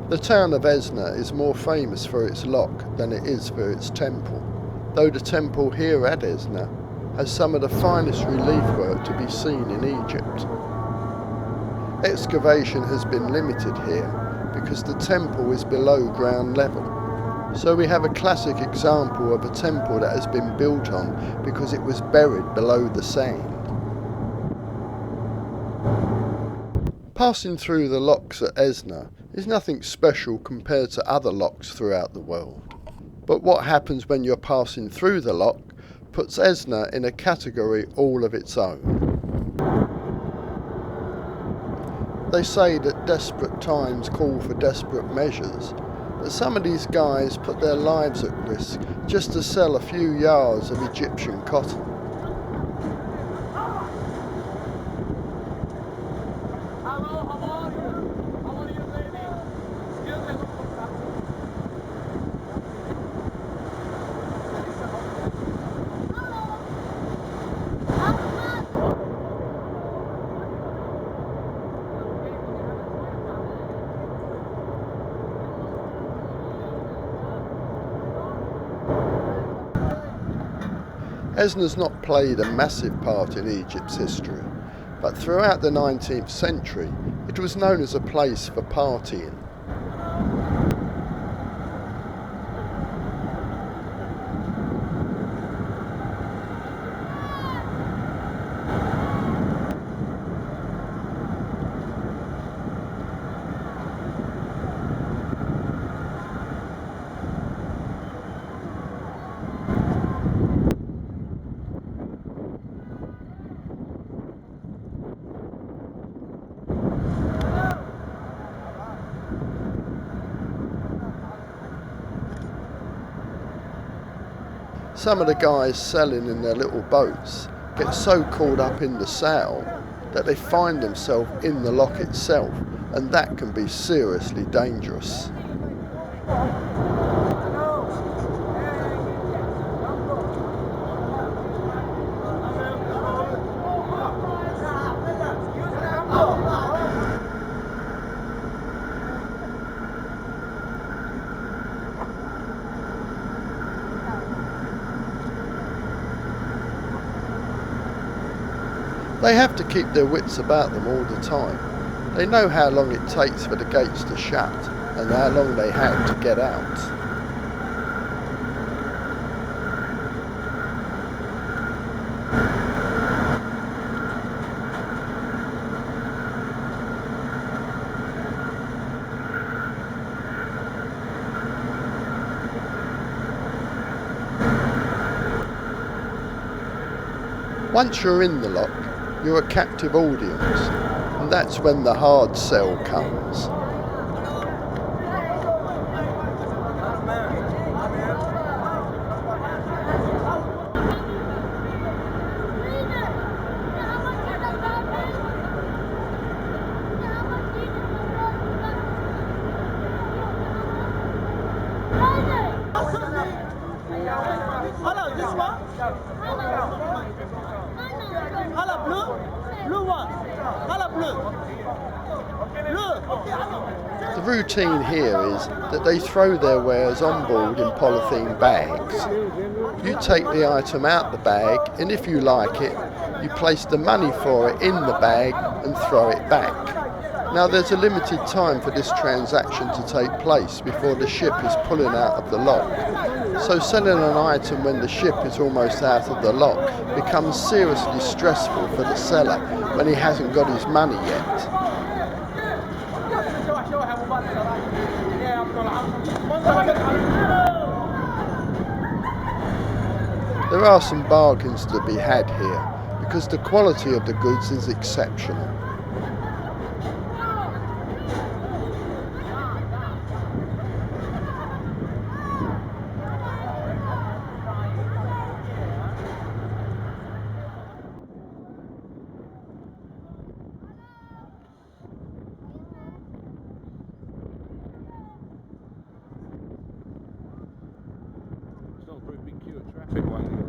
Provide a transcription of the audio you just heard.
The town of Esna is more famous for its lock than it is for its temple, though the temple here at Esna has some of the finest relief work to be seen in Egypt. Excavation has been limited here because the temple is below ground level, so we have a classic example of a temple that has been built on because it was buried below the sand. Passing through the locks at Esna is nothing special compared to other locks throughout the world. But what happens when you're passing through the lock puts Esna in a category all of its own. They say that desperate times call for desperate measures, but some of these guys put their lives at risk just to sell a few yards of Egyptian cotton. Esna's not played a massive part in Egypt's history, but throughout the 19th century it was known as a place for partying. Some of the guys selling in their little boats get so caught up in the sale that they find themselves in the lock itself, and that can be seriously dangerous. They have to keep their wits about them all the time. They know how long it takes for the gates to shut and how long they have to get out. Once you're in the lock, you're a captive audience, and that's when the hard sell comes. The routine here is that they throw their wares on board in polythene bags. You take the item out the bag, and if you like it, you place the money for it in the bag and throw it back. Now there's a limited time for this transaction to take place before the ship is pulling out of the lock. So selling an item when the ship is almost out of the lock becomes seriously stressful for the seller when he hasn't got his money yet. There are some bargains to be had here because the quality of the goods is exceptional. It's not a very big queue of traffic, one.